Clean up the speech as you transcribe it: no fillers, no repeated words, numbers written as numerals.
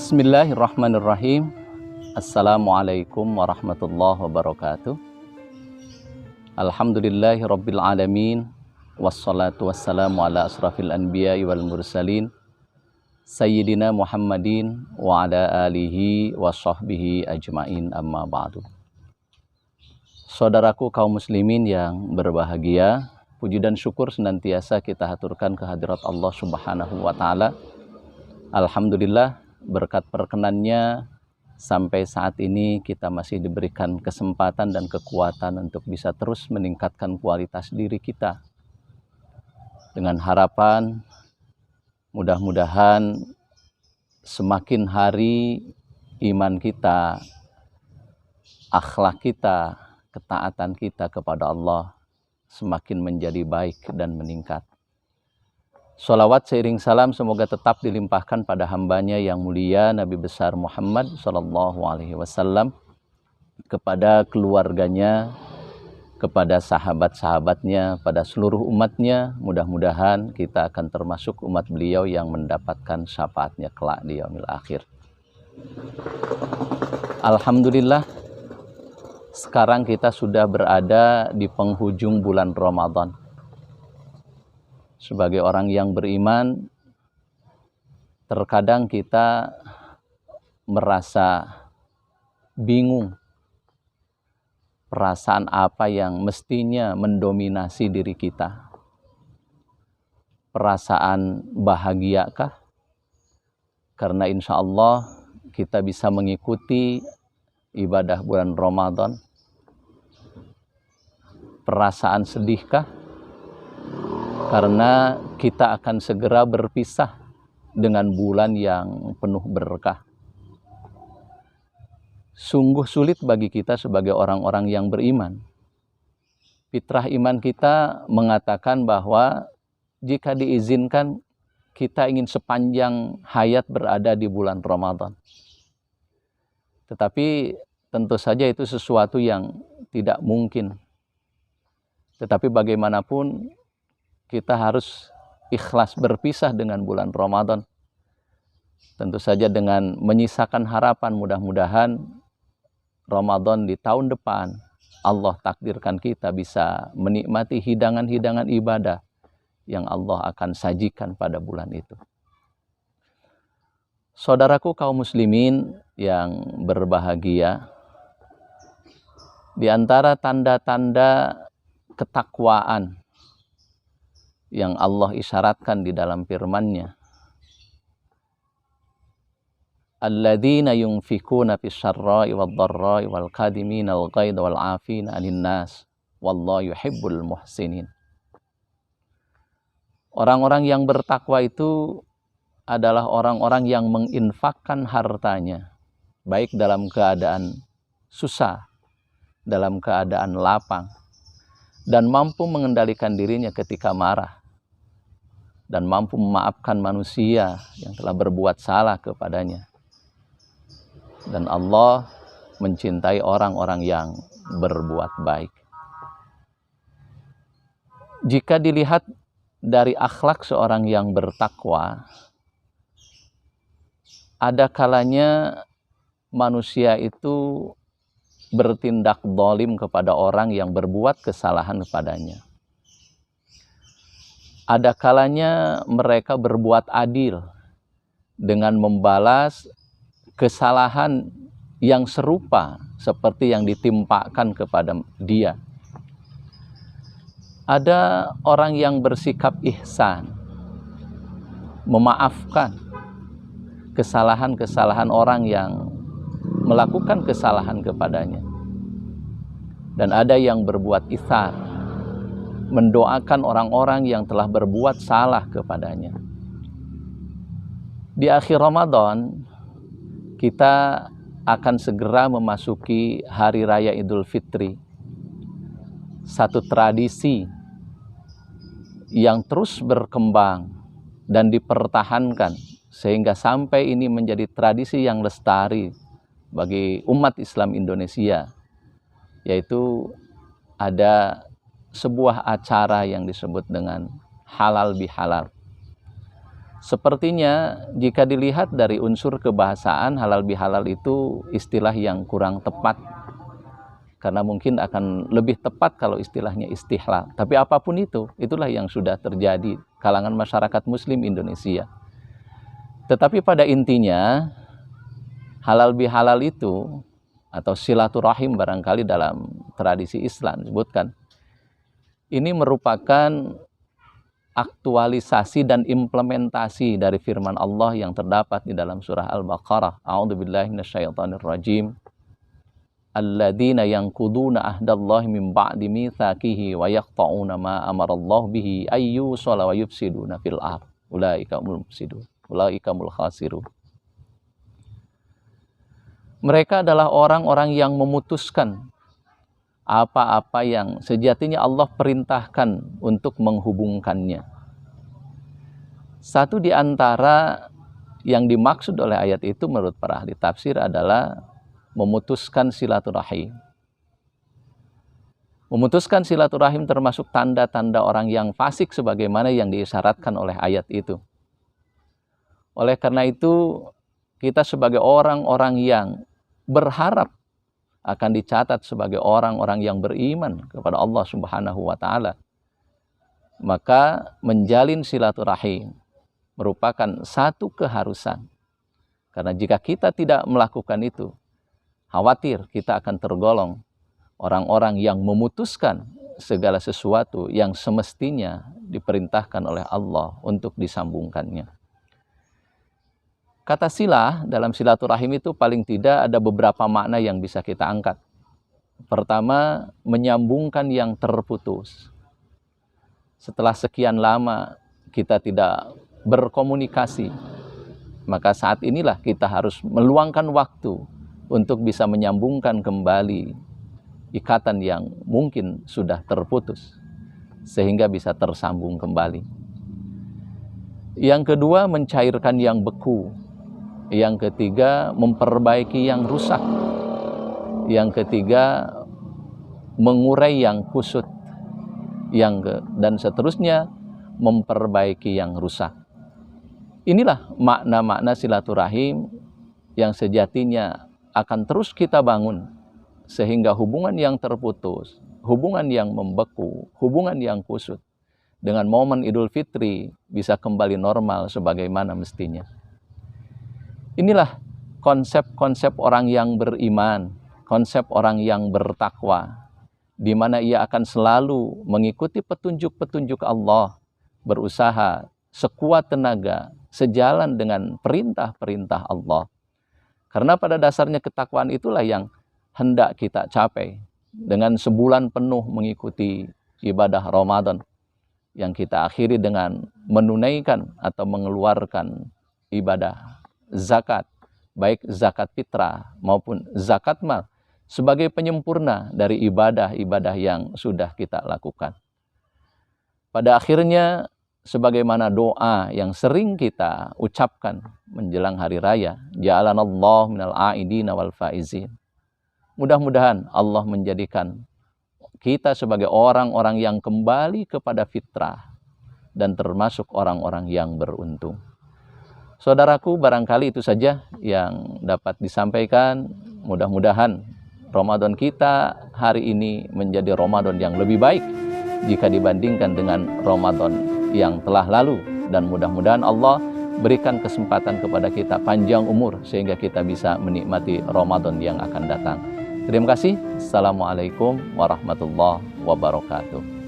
Bismillahirrahmanirrahim. Assalamualaikum warahmatullahi wabarakatuh. Alhamdulillahi rabbil alamin. Wassalatu wassalamu ala asrafil anbiya'i wal mursalin Sayyidina Muhammadin wa ala alihi wa sahbihi ajma'in, amma ba'du. Saudaraku kaum muslimin yang berbahagia, puji dan syukur senantiasa kita haturkan kehadirat Allah Subhanahu wa ta'ala. Alhamdulillah, berkat perkenannya sampai saat ini kita masih diberikan kesempatan dan kekuatan untuk bisa terus meningkatkan kualitas diri kita. Dengan harapan mudah-mudahan semakin hari iman kita, akhlak kita, ketaatan kita kepada Allah semakin menjadi baik dan meningkat. Sholawat seiring salam semoga tetap dilimpahkan pada hambanya yang mulia Nabi besar Muhammad SAW, kepada keluarganya, kepada sahabat-sahabatnya, pada seluruh umatnya. Mudah-mudahan kita akan termasuk umat beliau yang mendapatkan syafaatnya kelak di yaumil akhir. Alhamdulillah, sekarang kita sudah berada di penghujung bulan Ramadan. Sebagai orang yang beriman, terkadang kita merasa bingung perasaan apa yang mestinya mendominasi diri kita. Perasaan bahagiakah? Karena insya Allah kita bisa mengikuti ibadah bulan Ramadan. Perasaan sedihkah? Karena kita akan segera berpisah dengan bulan yang penuh berkah. Sungguh sulit bagi kita sebagai orang-orang yang beriman. Fitrah iman kita mengatakan bahwa jika diizinkan, kita ingin sepanjang hayat berada di bulan Ramadan. Tetapi tentu saja itu sesuatu yang tidak mungkin. Tetapi bagaimanapun, kita harus ikhlas berpisah dengan bulan Ramadan. Tentu saja dengan menyisakan harapan, mudah-mudahan Ramadan di tahun depan Allah takdirkan kita bisa menikmati hidangan-hidangan ibadah yang Allah akan sajikan pada bulan itu. Saudaraku kaum muslimin yang berbahagia, di antara tanda-tanda ketakwaan yang Allah isyaratkan di dalam firman-Nya, alladzina yunfikuna fis syarra'i wad dharra'i wal kadhimina al ghaidha wal 'afina 'anil nas wallahu yuhibbul muhsinin. Orang-orang yang bertakwa itu adalah orang-orang yang menginfakkan hartanya, baik dalam keadaan susah, dalam keadaan lapang, dan mampu mengendalikan dirinya ketika marah, dan mampu memaafkan manusia yang telah berbuat salah kepadanya. Dan Allah mencintai orang-orang yang berbuat baik. Jika dilihat dari akhlak seorang yang bertakwa, ada kalanya manusia itu bertindak zalim kepada orang yang berbuat kesalahan kepadanya. Ada kalanya mereka berbuat adil dengan membalas kesalahan yang serupa seperti yang ditimpakan kepada dia. Ada orang yang bersikap ihsan, memaafkan kesalahan-kesalahan orang yang melakukan kesalahan kepadanya. Dan ada yang berbuat itsar, mendoakan orang-orang yang telah berbuat salah kepadanya. Di akhir Ramadan, kita akan segera memasuki Hari Raya Idul Fitri. Satu tradisi yang terus berkembang dan dipertahankan sehingga sampai ini menjadi tradisi yang lestari bagi umat Islam Indonesia, yaitu ada sebuah acara yang disebut dengan halal bihalal. Sepertinya jika dilihat dari unsur kebahasaan, halal bihalal itu istilah yang kurang tepat. Karena mungkin akan lebih tepat kalau istilahnya istihlal. Tapi apapun itu, itulah yang sudah terjadi kalangan masyarakat muslim Indonesia. Tetapi pada intinya, halal bihalal itu, atau silaturahim barangkali dalam tradisi Islam disebutkan, ini merupakan aktualisasi dan implementasi dari firman Allah yang terdapat di dalam surah Al-Baqarah. A'udzubillahi minasyaitonirrajim. Alladzina yanquduna ahdallahi min ba'di mitsaqihi wa yaqta'una ma amarallahu bihi ayyusala wa yufsiduna fil ardh. Ulaika humul mufsidun. Ulaika humul khasirun. Mereka adalah orang-orang yang memutuskan apa-apa yang sejatinya Allah perintahkan untuk menghubungkannya. Satu di antara yang dimaksud oleh ayat itu menurut para ahli tafsir adalah memutuskan silaturahim. Memutuskan silaturahim termasuk tanda-tanda orang yang fasik sebagaimana yang diisyaratkan oleh ayat itu. Oleh karena itu, kita sebagai orang-orang yang berharap akan dicatat sebagai orang-orang yang beriman kepada Allah Subhanahu wa Ta'ala, maka menjalin silaturahim merupakan satu keharusan. Karena jika kita tidak melakukan itu, khawatir kita akan tergolong orang-orang yang memutuskan segala sesuatu yang semestinya diperintahkan oleh Allah untuk disambungkannya. Kata silah dalam silaturahim itu paling tidak ada beberapa makna yang bisa kita angkat. Pertama, menyambungkan yang terputus. Setelah sekian lama kita tidak berkomunikasi, maka saat inilah kita harus meluangkan waktu untuk bisa menyambungkan kembali ikatan yang mungkin sudah terputus, sehingga bisa tersambung kembali. Yang kedua, mencairkan yang beku. Yang ketiga, memperbaiki yang rusak. Yang ketiga, mengurai yang kusut. Dan seterusnya, memperbaiki yang rusak. Inilah makna-makna silaturahim yang sejatinya akan terus kita bangun. Sehingga hubungan yang terputus, hubungan yang membeku, hubungan yang kusut, dengan momen Idul Fitri bisa kembali normal sebagaimana mestinya. Inilah konsep-konsep orang yang beriman, konsep orang yang bertakwa, di mana ia akan selalu mengikuti petunjuk-petunjuk Allah, berusaha sekuat tenaga, sejalan dengan perintah-perintah Allah. Karena pada dasarnya ketakwaan itulah yang hendak kita capai dengan sebulan penuh mengikuti ibadah Ramadan yang kita akhiri dengan menunaikan atau mengeluarkan ibadah zakat, baik zakat fitrah maupun zakat mal, sebagai penyempurna dari ibadah-ibadah yang sudah kita lakukan. Pada akhirnya, sebagaimana doa yang sering kita ucapkan menjelang hari raya, ja'alanallahu minal a'idina wal faizin. Mudah-mudahan Allah menjadikan kita sebagai orang-orang yang kembali kepada fitrah dan termasuk orang-orang yang beruntung. Saudaraku, barangkali itu saja yang dapat disampaikan. Mudah-mudahan Ramadan kita hari ini menjadi Ramadan yang lebih baik jika dibandingkan dengan Ramadan yang telah lalu. Dan mudah-mudahan Allah berikan kesempatan kepada kita panjang umur sehingga kita bisa menikmati Ramadan yang akan datang. Terima kasih. Assalamualaikum warahmatullahi wabarakatuh.